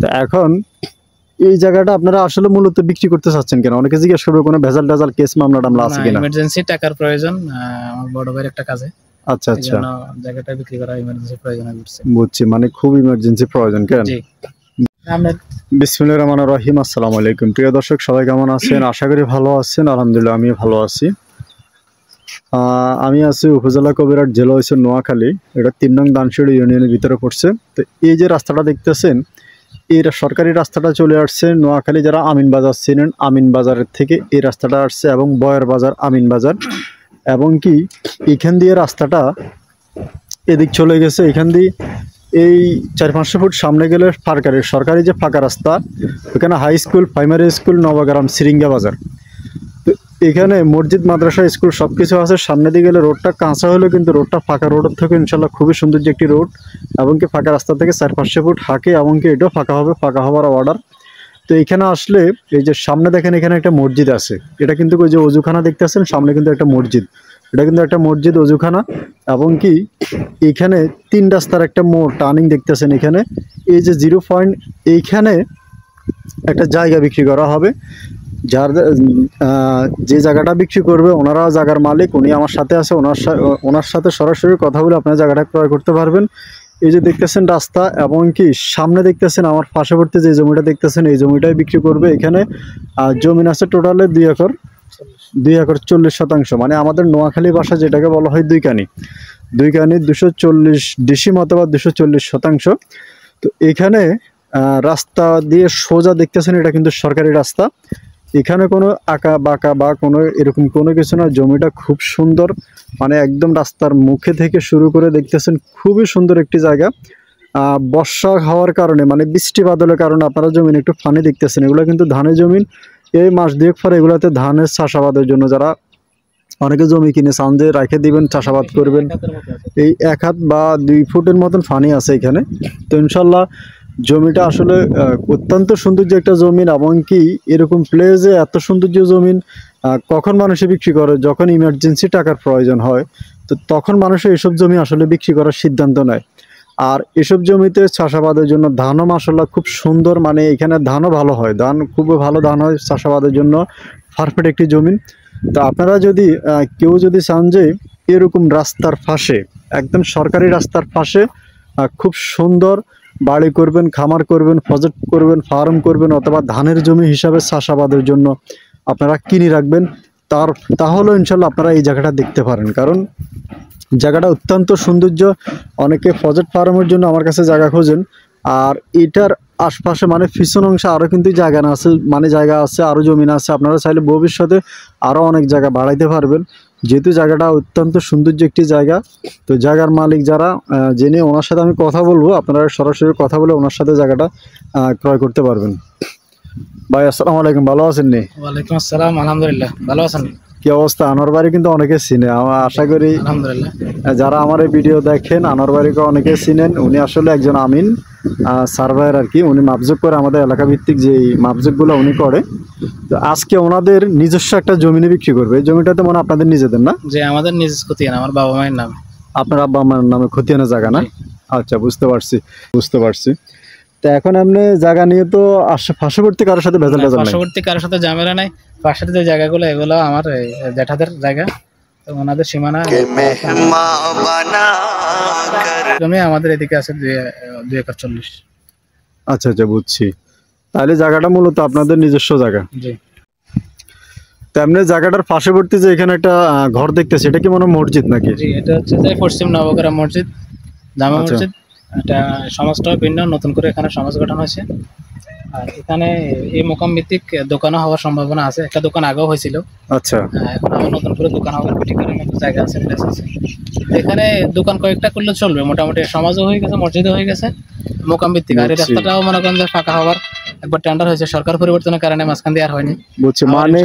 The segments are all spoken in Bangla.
তো এখন এই জায়গাটা আপনারা আসলে মূলত বিক্রি করতে চাচ্ছেন কেন? অনেকে জিজ্ঞেস করবে কোনো ভেজাল টেজাল কেস মামলা টামলা আছে কিনা? ইমার্জেন্সি টাকার প্রয়োজন, আমার বড় ভাইয়ের একটা কাজে। আচ্ছা আচ্ছা, এইজন্য জায়গাটা বিক্রি করা ইমার্জেন্সি প্রয়োজন হচ্ছে। বুঝছি, মানে খুব ইমার্জেন্সি প্রয়োজন কেন? জি। আমরা বিসমিল্লাহির রহমানির রহিম। আসসালামু আলাইকুম প্রিয় দর্শক, সবাই কেমন আছেন? আশা করি ভালো আছেন। আলহামদুলিল্লাহ আমিও ভালো আছি। আমি আছি উপজেলা কবিরহাট, জেলা হয়েছে নোয়াখালী। এটা ৩ নং দানশিড়ি ইউনিয়নের ভিতরে পড়ছে। তো এই যে রাস্তাটা দেখতেছেন, এই সরকারি রাস্তাটা চলে আসছে নোয়াখালী। যারা আমিন বাজার চিনেন, আমিন বাজারের থেকে এই রাস্তাটা আসছে এবং বয়ের বাজার, আমিন বাজার, এবং কি এখান দিয়ে রাস্তাটা এদিক চলে গেছে। এখান দিয়ে এই ৪-৫০০ ফুট সামনে গেলে সরকারি যে ফাঁকা রাস্তা, ওখানে high school, primary school, Nabagram, Siringa Bazar. তো এখানে মসজিদ, মাদ্রাসা, স্কুল সব কিছু আছে। সামনে দিয়ে গেলে রোডটা কাঁচা হলেও কিন্তু রোডটা ফাঁকা। রোডের থেকে ইনশাল্লাহ খুবই সুন্দর যে একটি রোড, এবং কি ফাঁকা রাস্তা থেকে ৪-৫০০ ফুট হাঁকে, এবং কি এটাও ফাঁকা হবে, ফাঁকা হওয়ার অর্ডার। তো এখানে আসলে এই যে সামনে দেখেন, এখানে একটা মসজিদ আছে। এটা কিন্তু ওই যে অজুখানা দেখতেছেন সামনে, কিন্তু একটা মসজিদ। এটা কিন্তু একটা মসজিদ, অজুখানা, এবং কি এখানে ৩ রাস্তার একটা মোড় টার্নিং দেখতেছেন। এখানে এই যে 0 পয়েন্ট, এইখানে একটা জায়গা বিক্রি করা হবে। যার যে জায়গাটা বিক্রি করবে ওনারা জায়গার মালিক, উনি আমার সাথে আছে। ওনার সাথে সরাসরি কথা বলে আপনারা জায়গাটা ক্রয় করতে পারবেন। এই যে দেখতেছেন রাস্তা, এবং কি সামনে দেখতেছেন আমার পার্শ্ববর্তী যে জমিটা দেখতেছেন, এই জমিটাই বিক্রি করবে। এখানে জমিন আছে টোটালে 2 একর, 2 একর 40 শতাংশ, মানে আমাদের নোয়াখালী ভাষা যেটাকে বলা হয় 2 কানি। 2 কানি 240 ডিসিম অথবা 240 শতাংশ। তো এখানে রাস্তা দিয়ে সোজা দেখতেছেন, এটা কিন্তু সরকারি রাস্তা। এখানে কোনো আঁকা বাঁকা বা কোনো এরকম কোনো কিছু না। জমিটা খুব সুন্দর, মানে একদম রাস্তার মুখে থেকে শুরু করে দেখতেছেন খুবই সুন্দর একটি জায়গা। বর্ষা হওয়ার কারণে, মানে বৃষ্টি বাদলের কারণে আপনারা জমিন একটু ফানি দেখতেছেন। এগুলো কিন্তু ধানের জমিন। এই মাস 2 পরে এগুলোতে ধানের চাষাবাদের জন্য যারা অনেকে জমি কিনে চান যে রেখে দিবেন, চাষাবাদ করবেন, এই 1 হাত বা 2 ফুটের মতন ফানি আছে এখানে। তো ইনশাল্লাহ জমিটা আসলে অত্যন্ত সৌন্দর্য একটা জমিন, এবং কি এরকম প্লেসে এত সৌন্দর্য জমিন কখন মানুষে বিক্রি করে? যখন ইমার্জেন্সি টাকার প্রয়োজন হয়, তো তখন মানুষের এসব জমি আসলে বিক্রি করার সিদ্ধান্ত নেয়। আর এসব জমিতে চাষাবাদের জন্য ধানও মাশাআল্লাহ খুব সুন্দর, মানে এখানে ধানও ভালো হয়, ধান খুব ভালো ধান হয় চাষাবাদের জন্য। পারফেক্ট একটি জমিন। তো আপনারা যদি কেউ যদি চান যে এরকম রাস্তার পাশে, একদম সরকারি রাস্তার পাশে খুব সুন্দর বাড়ি করবেন, খামার করবেন, প্রজেক্ট করবেন, ফার্ম করবেন, অথবা ধানের জমি হিসাবে চাষাবাদের জন্য আপনারা কিনে রাখবেন, তাহলে ইনশাল্লাহ আপনারা এই জায়গাটা দেখতে পারেন। কারণ জায়গাটা অত্যন্ত সৌন্দর্য। অনেকে প্রজেক্ট ফার্মের জন্য আমার কাছে জায়গা খোঁজেন। আর এটার আশপাশে মানে পিছন অংশে আরও কিন্তু জায়গা আছে, মানে জায়গা আছে, আরও জমিন আছে। আপনারা চাইলে ভবিষ্যতে আরও অনেক জায়গা বাড়াইতে পারবেন, যেহেতু জায়গাটা অত্যন্ত সৌন্দর্য একটি জায়গা। তো জায়গার মালিক যারা, জেনে ওনার সাথে আমি কথা বলবো, আপনারা সরাসরি কথা বলে ওনার সাথে জায়গাটা ক্রয় করতে পারবেন। ভাই আসসালামু আলাইকুম, ভালো আছেন নি? ওয়ালাইকুম আসসালাম, আলহামদুলিল্লাহ ভালো আছেন। কি অবস্থা? আনোয়ার বাড়ি কিন্তু অনেকে চিনে, আমার আশা করি আলহামদুলিল্লাহ যারা আমার এই ভিডিও দেখেন আনোয়ার বাড়িকে অনেকে চিনেন। উনি আসলে একজন আমিন সার্ভায়ার আর কি। উনি মাপজোক করে, আমাদের এলাকা ভিত্তিক যে মাপজোকগুলো উনি করে। তো আজকে ওনাদের নিজস্ব একটা জমি বিক্রি করবে। এই জমিটাতে মানে আপনাদের নিজেদের না? যে আমাদের নিজস্ব খতিয়ান, আমার বাবা মায়ের নামে। আপনার আব্বা মায়ের নামে খতিয়ানের জায়গা না? আচ্ছা, বুঝতে পারছি। তো এখন আপনি জায়গা নিয়ে তো পার্শ্ববর্তী কারোর সাথে ভেজাল নাই? পার্শ্ববর্তী কারোর সাথে ঝামেলা নাই। পাশের যে জায়গাগুলো, এগুলো আমার জ্যাঠাদের জায়গা। তো ওনাদের সীমানা জমি আমাদের এদিকে আছে 2 একর 40। আচ্ছা আচ্ছা, বুঝছি। তাহলে জায়গাটা মূলত আপনাদের নিজস্ব জায়গা? জি। তেমনি জায়গাটার পার্শ্ববর্তী যে এখানে একটা ঘর দেখতেছি, এটা কি মনে মসজিদ নাকি? জি, এটা হচ্ছে যে পশ্চিম নবগ্রাম মসজিদ, জামা মসজিদ। এটা সমাজটা ভিন্ন, নতুন করে এখানে সমাজ গঠন হয়েছে। আর এখানে এই মোকাম ভিত্তিক দোকানও হওয়ার সম্ভাবনা আছে। একটা দোকান আগেও হয়েছিল। আচ্ছা, এখন আবার নতুন করে দোকান হওয়ার জায়গা আছে, প্লেস আছে। এখানে দোকান কয়েকটা করলে চলবে, মোটামুটি সমাজও হয়ে গেছে, মসজিদও হয়ে গেছে, মোকাম ভিত্তিক। আর এই রাস্তাটাও মনে করেন যে ফাঁকা হওয়ার একবার টেন্ডার হয়েছে, সরকার পরিবর্তনের কারণে মাঝখান দিয়ে আর হয়নি। বুঝছি। মানে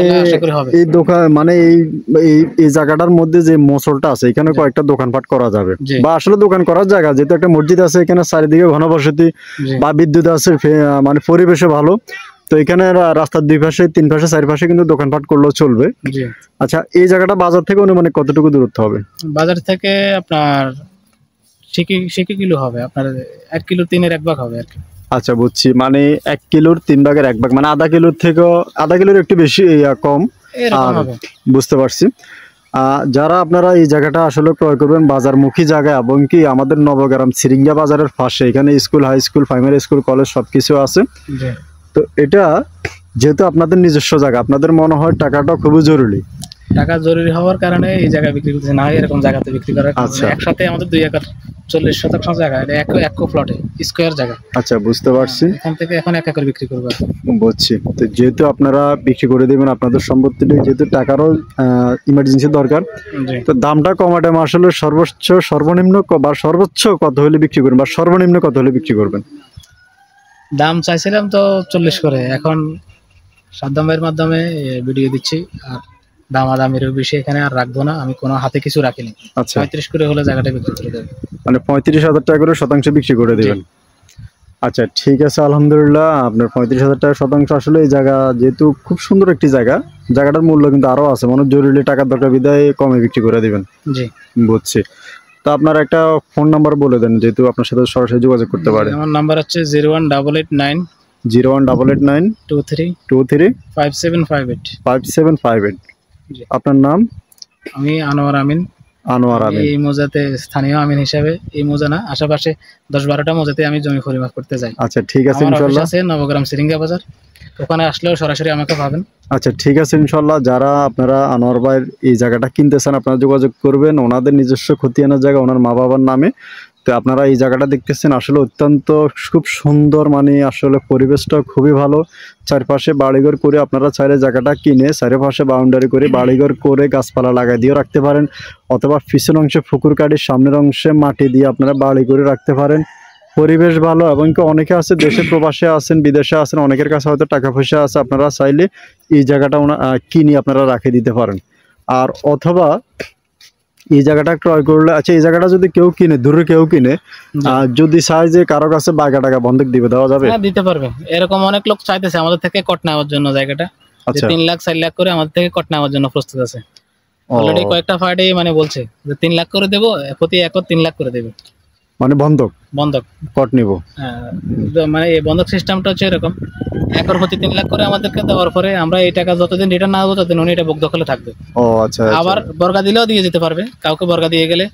এই দোকান, মানে এই জায়গাটার মধ্যে যে মোচলটা আছে, এখানে কয়েকটা দোকানপাট করা যাবে, বা আসলে দোকান করার জায়গা, যেহেতু একটা মসজিদ আছে এখানে, চারিদিকে ঘনবসতি বা বিদ্যুৎ আছে, মানে পরিবেশে ভালো। তো এখানে রাস্তার 2 পাশে, 3 পাশে, 4 পাশে কিন্তু দোকানপাট করলেও চলবে। আচ্ছা, এই জায়গাটা বাজার থেকে মানে কতটুকু দূরত্ব হবে? বাজার থেকে আপনার 6 কিলো হবে, আপনার 1 কিলো 3-এর 1 ভাগ হবে আর কি। আচ্ছা বুঝছি, মানে 1 কিলোর 3 ভাগের 1 ভাগ, মানে আধা কিলোর একটু বেশি কম। এরকম আর হবে। বুঝতে পারছি। যারা আপনারা এই জায়গাটা আসলে ক্রয় করবেন বাজারমুখী জায়গা, এবং কি আমাদের নবগ্রাম সিরিঙ্গা বাজারের পাশে, এখানে school, high school, primary school, college সবকিছু আছে। জি। তো এটা যেহেতু আপনাদের নিজস্ব জায়গা, আপনাদের মনে হয় টাকাটা খুবই জরুরি। টাকা জরুরি হওয়ার কারণে এই জায়গায় বিক্রি করতেছে, না হয় এরকম জায়গাতে বিক্রি করার কারণে। আচ্ছা। একসাথে আমাদের 2 একর 40 শতাংশ জায়গা, এটা এক প্লটে স্কোয়ার জায়গা। আচ্ছা বুঝতে পারছি, এখান থেকে এখন 1 একর বিক্রি করবো। বুঝছি। তো যেহেতু আপনারা বিক্রি করে দেবেন আপনাদের সম্পত্তিটি, যেহেতু টাকারও ইমার্জেন্সি দরকার, জি। তো দামটা কমাটা আসলে সর্বনিম্ন বা সর্বোচ্চ কত হলে বিক্রি করবেন, বা সর্বনিম্ন কত হলে বিক্রি করবেন? দাম চাইছিলাম তো 40 করে, এখন সাদ্দাম ভাইয়ের মাধ্যমে ভিডিও দিচ্ছি। আর দামাদামির বিষয়ে এখানে আর রাখবো না, আমি কোনো হাতে কিছু রাখিনি। আচ্ছা, 35 করে হলে জায়গাটা বিক্রি করে দেবে। মানে 35,000 টাকা করে শতাংশ বিক্রি করে দেবেন। আচ্ছা ঠিক আছে, আলহামদুলিল্লাহ। আপনার 35,000 টাকা শতাংশ, আসলে এই জায়গা যেহেতু খুব সুন্দর একটি জায়গা, জায়গাটার মূল্য কিন্তু আরও আছে, মানে জরুরি টাকার দরকার বিধায় কমে বিক্রি করে দেবেন। জি। বুঝছি। তো আপনার একটা ফোন নাম্বার বলে দেন, যেহেতু আপনার সাথে সরাসরি যোগাযোগ করতে পারে। আমার নাম্বার হচ্ছে 01889 01889 23 23 5758। 5758। জি। আপনার নাম? আমি আনোয়ার আমিন। আনোয়ার আমিন। এই মৌজাতে স্থানীয় আমিন হিসাবে, এই মৌজা না, আশেপাশে 10-12টা মৌজাতে আমি জমি পরিমাপ করতে যাই। আচ্ছা ঠিক আছে, আমার অফিস ইনশাল্লাহ। আছে নবগ্রাম সিরিঙ্গা বাজার, ওখানে আসলেও সরাসরি আমাকে পাবেন। আচ্ছা ঠিক আছে, ইনশাল্লাহ। যারা আপনারা আনোয়ার ভাইয়ের এই জায়গাটা কিনতে চান, আপনারা যোগাযোগ করবেন। ওনাদের নিজস্ব খতিয়ানের জায়গা, ওনার মা বাবার নামে। তো আপনারা এই জায়গাটা দেখতেছেন, আসলে অত্যন্ত খুব সুন্দর, মানে আসলে পরিবেশটা খুবই ভালো। চারপাশে বাড়িঘর করে আপনারা চাইলে জায়গাটা কিনে চারপাশে বাউন্ডারি করে বাড়িঘর করে গাছপালা লাগাই দিয়েও রাখতে পারেন, অথবা পিছনের অংশে পুকুর কাটি, সামনের অংশে মাটি দিয়ে আপনারা বাড়ি করে রাখতে পারেন। পরিবেশ ভালো, এবং কি অনেকে আছে দেশে প্রবাসে আছেন, বিদেশে আছেন, অনেকের কাছে হয়তো টাকা পয়সা আছে, আপনারা চাইলে এই জায়গাটা কিনে আপনারা রাখে দিতে পারেন। আর অথবা এই জায়গাটা ক্রয় করলে, আচ্ছা এই জায়গাটা যদি কেউ কিনে, দূরে কেউ কিনে, যদি চায় যে কারো কাছে বাগা টাকা বন্ধক দিবে, দেওয়া যাবে? হ্যাঁ, দিতে পারবে। এরকম অনেক লোক চাইতেছে আমাদের থেকে কট নেওয়ার জন্য জায়গাটা, যে আচ্ছা। 3 লাখ 4 লাখ করে আমাদের থেকে কট নেওয়ার জন্য প্রস্তুত আছে। অলরেডি কয়েকটা পার্টি মানে বলছে যে 3 লাখ করে দেবো, প্রতি একর 3 লাখ করে দেবে, মানে বন্ধক বন্ধক। কট নিব। মানে এই বন্ধক সিস্টেমটা হচ্ছে এরকম, একর প্রতি 3 লাখ করে আমাদেরকে দেওয়ার পরে আমরা এই টাকা যতদিন রিটার্ন না হবো ততদিন উনি এটা বুক দখলে থাকবে। ও আচ্ছা। আবার বর্গা দিলেও দিয়ে যেতে পারবে, কাউকে বর্গা দিয়ে গেলে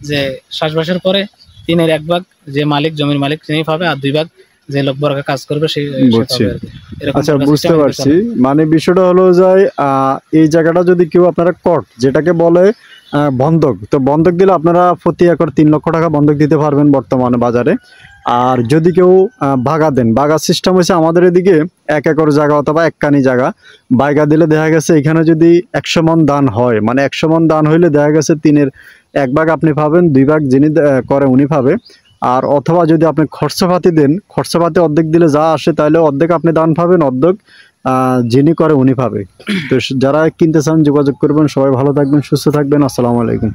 যে শ্বাসবাসের পরে 3-এর 1 ভাগ যে মালিক, জমির মালিক তিনি পাবে, আর 2 ভাগ যে লোক বর্গা কাজ করবে সেই বুঝছি। পাবে আর কি। এরকম আচ্ছা একটা বুঝতে system পারছি, মানে বিষয়টা হলো যে এই জায়গাটা যদি কেউ আপনারা কট, যেটাকে বলে বন্ধক, তো বন্ধক দিলে আপনারা প্রতি একর 3 লক্ষ টাকা বন্ধক দিতে পারবেন বর্তমানে বাজারে। আর যদি কেউ ভাগা দেন, ভাগা সিস্টেম হয়েছে আমাদের এদিকে 1 একর জায়গা অথবা 1 কানি জায়গা বাইগা দিলে দেখা গেছে এখানে যদি 100 মন দান হয়, মানে 100 মন দান হইলে দেখা গেছে 3-এর 1 ভাগ আপনি পাবেন, 2 ভাগ যিনি করে উনি পাবে। আর অথবা যদি আপনি খরচাপাতি দেন, খরচাপাতি অর্ধেক দিলে যা আসে, তাহলে অর্ধেক আপনি দান পাবেন, অর্ধেক যিনি করে উনি পাবে। তো যারা কিনতে চান যোগাযোগ করবেন। সবাই ভালো থাকবেন, সুস্থ থাকবেন। আসসালামু আলাইকুম।